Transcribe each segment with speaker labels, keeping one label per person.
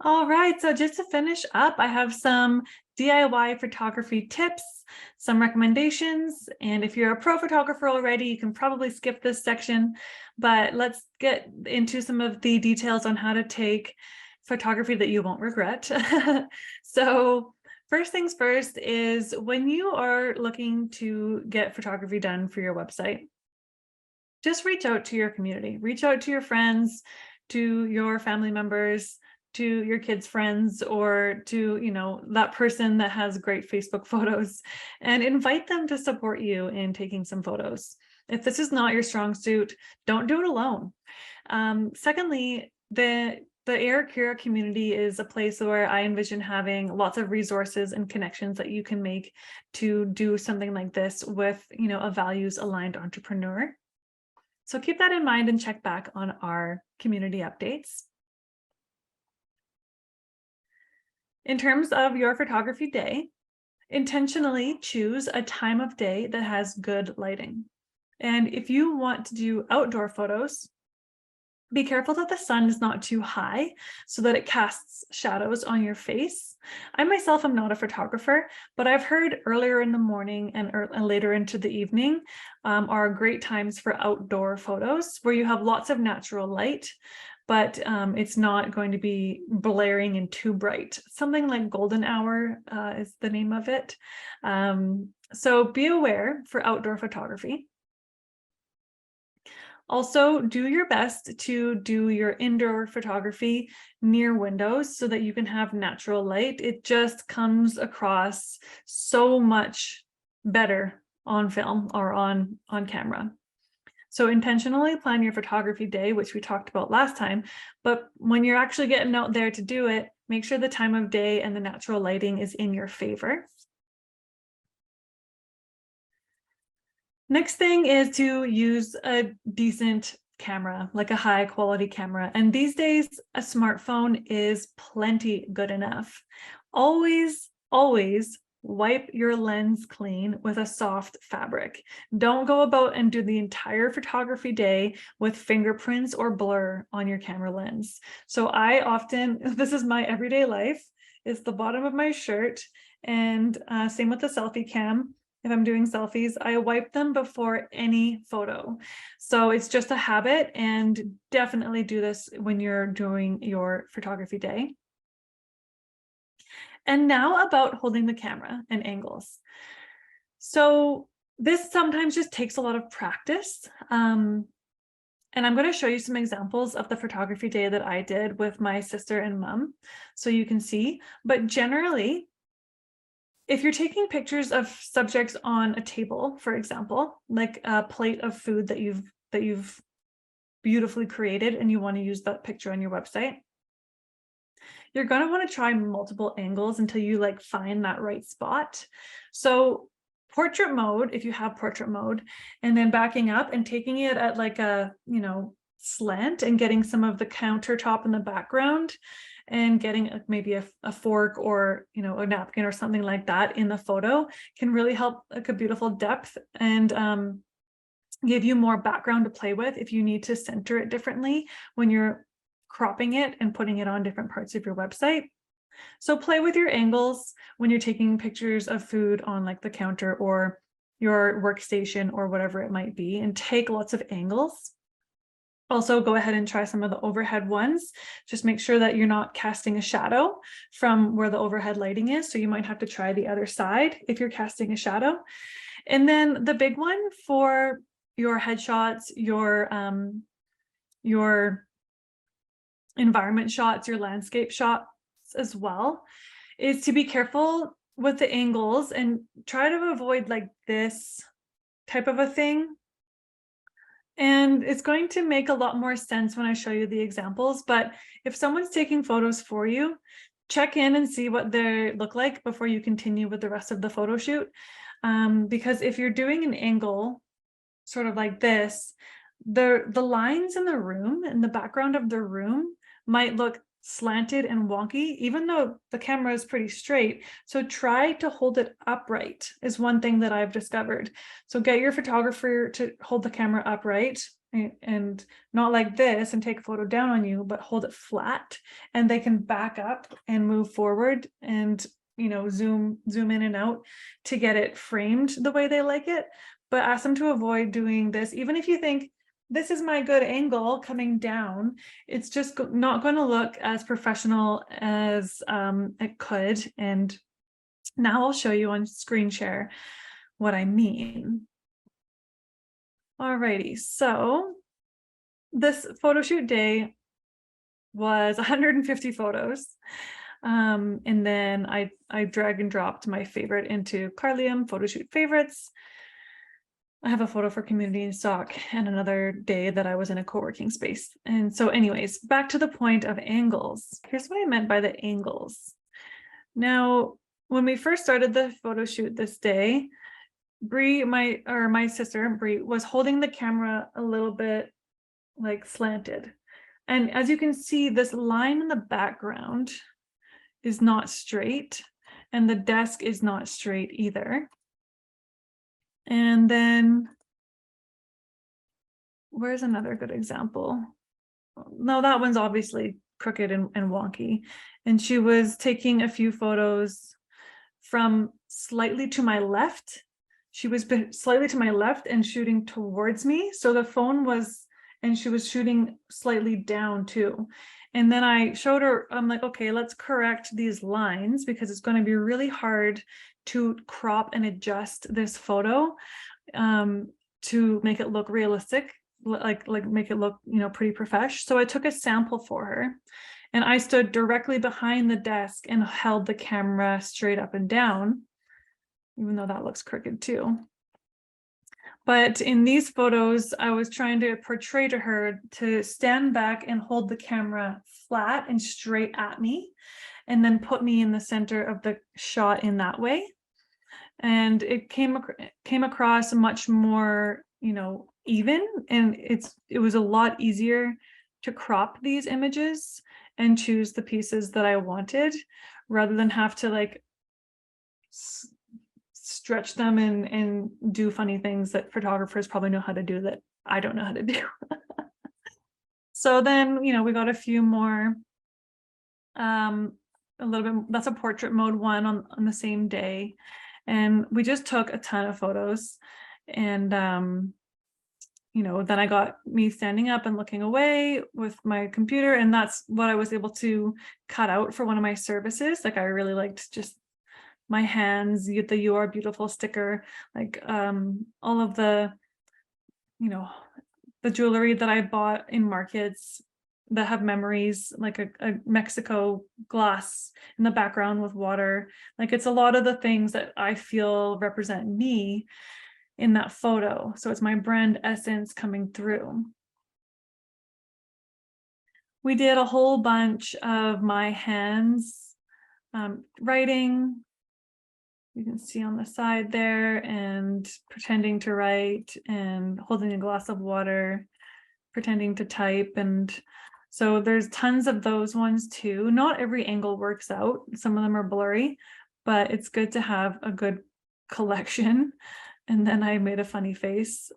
Speaker 1: All right, so just to finish up, I have some DIY photography tips, some recommendations, and if you're a pro photographer already, you can probably skip this section, but let's get into some of the details on how to take photography that you won't regret. So first things first is when you are looking to get photography done for your website, just reach out to your community, reach out to your friends, to your family members, to your kids' friends, or to, that person that has great Facebook photos, and invite them to support you in taking some photos. If this is not your strong suit, don't do it alone. Secondly, the Aeracura community is a place where I envision having lots of resources and connections that you can make to do something like this with, a values aligned entrepreneur. So keep that in mind and check back on our community updates. In terms of your photography day, intentionally choose a time of day that has good lighting. And if you want to do outdoor photos, be careful that the sun is not too high so that it casts shadows on your face. I myself am not a photographer, but I've heard earlier in the morning and later into the evening are great times for outdoor photos where you have lots of natural light, but it's not going to be blaring and too bright. Something like golden hour is the name of it. So be aware for outdoor photography. Also, do your best to do your indoor photography near windows so that you can have natural light. It just comes across so much better on film or on camera. So intentionally plan your photography day, which we talked about last time, but when you're actually getting out there to do it, make sure the time of day and the natural lighting is in your favor. Next thing is to use a decent camera, like a high quality camera. And these days, a smartphone is plenty good enough. Always, always wipe your lens clean with a soft fabric. Don't go about and do the entire photography day with fingerprints or blur on your camera lens. So I often, this is my everyday life, it's the bottom of my shirt, and same with the selfie cam. If I'm doing selfies, I wipe them before any photo. So it's just a habit, and definitely do this when you're doing your photography day. And now about holding the camera and angles. So this sometimes just takes a lot of practice. And I'm going to show you some examples of the photography day that I did with my sister and mom, so you can see. But generally, if you're taking pictures of subjects on a table, for example, like a plate of food that you've beautifully created and you want to use that picture on your website, you're going to want to try multiple angles until you find that right spot. So portrait mode, if you have portrait mode, and then backing up and taking it at a, slant and getting some of the countertop in the background, and getting maybe a fork or a napkin or something like that in the photo can really help a beautiful depth and give you more background to play with if you need to center it differently when you're cropping it and putting it on different parts of your website. So play with your angles when you're taking pictures of food on the counter or your workstation or whatever it might be, and take lots of angles. Also, go ahead and try some of the overhead ones. Just make sure that you're not casting a shadow from where the overhead lighting is. So you might have to try the other side if you're casting a shadow. And then the big one for your headshots, your environment shots, your landscape shots as well, is to be careful with the angles and try to avoid this type of a thing. And it's going to make a lot more sense when I show you the examples, but if someone's taking photos for you, check in and see what they look like before you continue with the rest of the photo shoot. Because if you're doing an angle sort of like this, the lines in the room, in the background of the room, might look slanted and wonky, even though the camera is pretty straight. So try to hold it upright is one thing that I've discovered. So get your photographer to hold the camera upright and not like this and take a photo down on you, but hold it flat, and they can back up and move forward and, you know, zoom in and out to get it framed the way they like it. But ask them to avoid doing this. Even if you think this is my good angle coming down, it's just not going to look as professional as it could. And now I'll show you on screen share what I mean. Alrighty, so this photo shoot day was 150 photos. And then I drag and dropped my favorite into Carlium photo shoot favorites. I have a photo for community in stock and another day that I was in a co-working space. And so anyways, back to the point of angles. Here's what I meant by the angles. Now, when we first started the photo shoot this day, Bree, my sister, Bree, was holding the camera a little bit like slanted. And as you can see, this line in the background is not straight, and the desk is not straight either. And then, where's another good example? No, that one's obviously crooked and wonky. And she was taking a few photos from slightly to my left. She was slightly to my left and shooting towards me. So the phone was, and she was shooting slightly down too. And then I showed her, I'm like, okay, let's correct these lines because it's going to be really hard to crop and adjust this photo to make it look realistic, like make it look, you know, pretty profesh. So I took a sample for her and I stood directly behind the desk and held the camera straight up and down, even though that looks crooked too. But in these photos, I was trying to portray to her to stand back and hold the camera flat and straight at me, and then put me in the center of the shot in that way. And it came across much more, you know, even, and it was a lot easier to crop these images and choose the pieces that I wanted, rather than have to like stretch them and do funny things that photographers probably know how to do that I don't know how to do. So then, you know, we got a few more, a little bit, that's a portrait mode one on the same day. And we just took a ton of photos. And, you know, then I got me standing up and looking away with my computer. And that's what I was able to cut out for one of my services. Like I really liked just my hands, the "You Are Beautiful" sticker, like all of the, you know, the jewelry that I bought in markets that have memories, like a Mexico glass in the background with water. Like it's a lot of the things that I feel represent me in that photo. So it's my brand essence coming through. We did a whole bunch of my hands writing. You can see on the side there, and pretending to write and holding a glass of water, pretending to type. And so there's tons of those ones too. Not every angle works out. Some of them are blurry, but it's good to have a good collection. And then I made a funny face.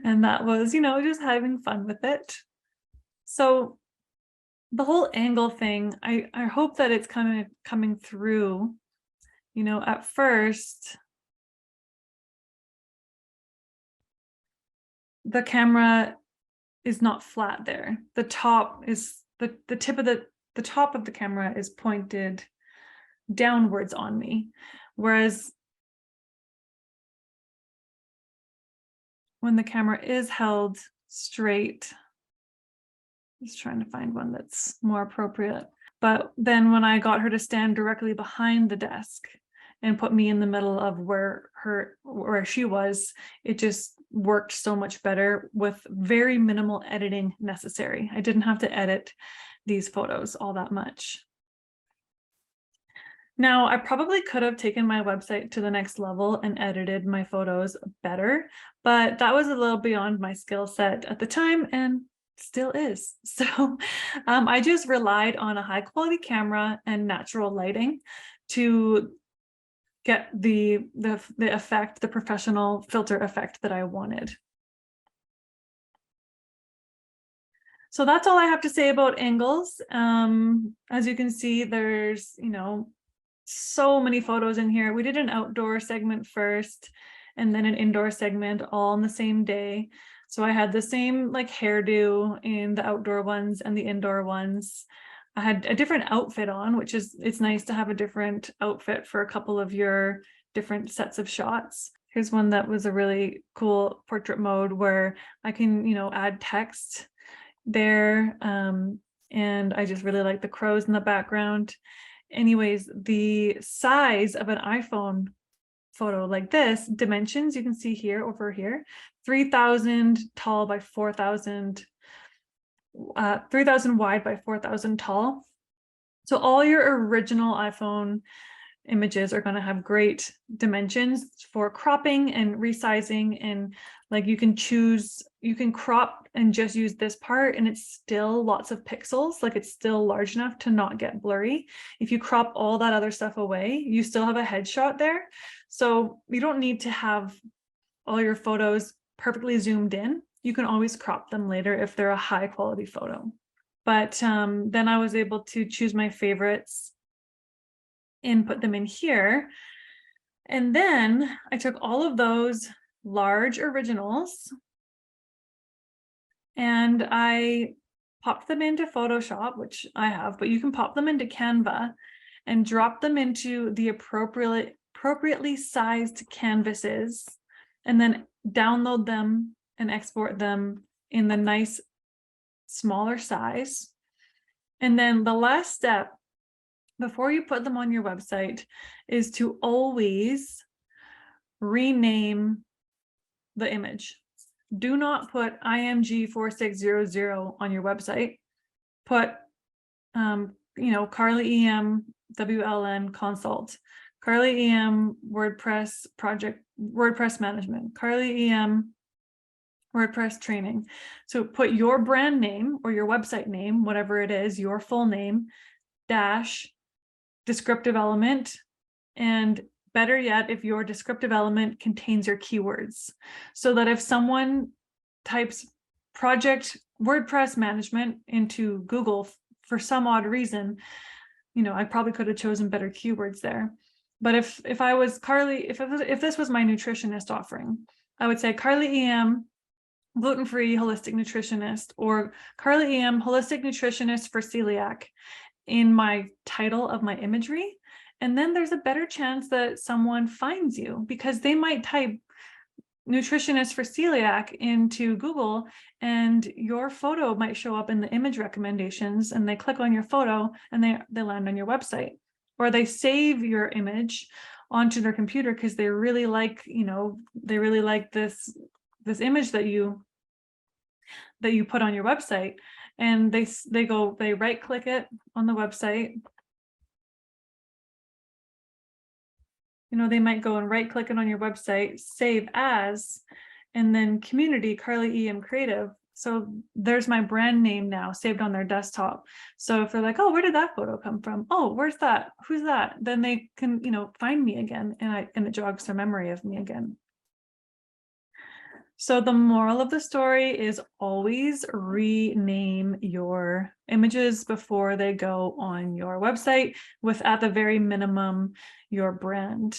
Speaker 1: And that was, you know, just having fun with it. So the whole angle thing, I hope that it's kind of coming through. You know, at first, the camera is not flat there. The top is the tip of the top of the camera is pointed downwards on me. Whereas when the camera is held straight, just trying to find one that's more appropriate. But then when I got her to stand directly behind the desk and put me in the middle of where she was, it just worked so much better with very minimal editing necessary. I didn't have to edit these photos all that much. Now, I probably could have taken my website to the next level and edited my photos better, but that was a little beyond my skill set at the time and still is. So I just relied on a high quality camera and natural lighting to get the effect, the professional filter effect that I wanted. So that's all I have to say about angles. As you can see, there's, so many photos in here. We did an outdoor segment first and then an indoor segment all on the same day. So I had the same like hairdo in the outdoor ones and the indoor ones. I had a different outfit on, which it's nice to have a different outfit for a couple of your different sets of shots. Here's one that was a really cool portrait mode where I can, add text there. And I just really like the crows in the background. Anyways, the size of an iPhone photo like this, dimensions, you can see here, over here, 3,000 tall by 4,000, 3,000 wide by 4,000 tall. So all your original iPhone images are going to have great dimensions for cropping and resizing, and like you can choose, you can crop and just use this part and it's still lots of pixels, like it's still large enough to not get blurry. If you crop all that other stuff away, you still have a headshot there. So you don't need to have all your photos perfectly zoomed in. You can always crop them later if they're a high quality photo. But then I was able to choose my favorites and put them in here. And then I took all of those large originals and I popped them into Photoshop, which I have, but you can pop them into Canva and drop them into the appropriately sized canvases, and then download them and export them in the nice smaller size. And then the last step before you put them on your website is to always rename the image. Do not put IMG 4600 on your website. Put, Carly EM WLN consult, Carly EM WordPress project, WordPress management, Carly EM WordPress training. So put your brand name or your website name, whatever it is, your full name, dash descriptive element, and better yet, if your descriptive element contains your keywords, so that if someone types project WordPress management into Google for some odd reason, I probably could have chosen better keywords there. But if I was Carly, if this was my nutritionist offering, I would say Carly EM gluten-free holistic nutritionist, or Carly EM holistic nutritionist for celiac in my title of my imagery. And then there's a better chance that someone finds you, because they might type nutritionist for celiac into Google and your photo might show up in the image recommendations, and they click on your photo and they land on your website, or they save your image onto their computer because they really like, they really like this image that you put on your website, and they right click it on the website. They might go and right click it on your website, save as, and then community Carly EM creative. So there's my brand name now saved on their desktop. So if they're like, oh, where did that photo come from? Oh, where's that? Who's that? Then they can, find me again, and it jogs their memory of me again. So the moral of the story is always rename your images before they go on your website, with at the very minimum your brand.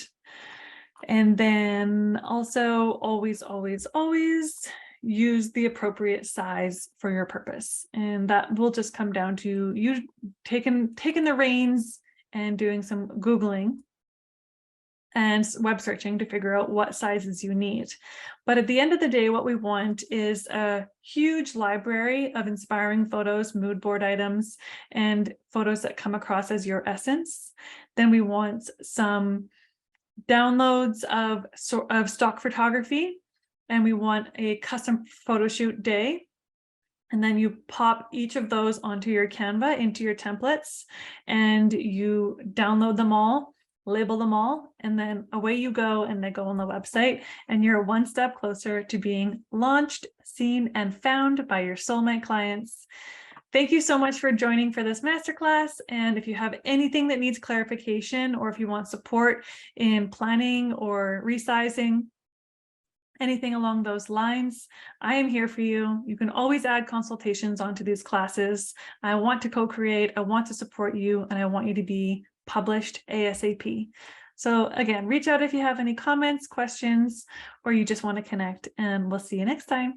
Speaker 1: And then also always, always, always use the appropriate size for your purpose. And that will just come down to you taking the reins and doing some Googling and web searching to figure out what sizes you need. But at the end of the day, what we want is a huge library of inspiring photos, mood board items, and photos that come across as your essence. Then we want some downloads of stock photography, and we want a custom photo shoot day. And then you pop each of those onto your Canva, into your templates, and you download them all, label them all, and then away you go, and they go on the website, and you're one step closer to being launched, seen, and found by your soulmate clients. Thank you so much for joining for this masterclass. And if you have anything that needs clarification, or if you want support in planning or resizing, anything along those lines, I am here for you. You can always add consultations onto these classes. I want to co-create, I want to support you, and I want you to be published ASAP. So again, reach out if you have any comments, questions, or you just want to connect, and we'll see you next time.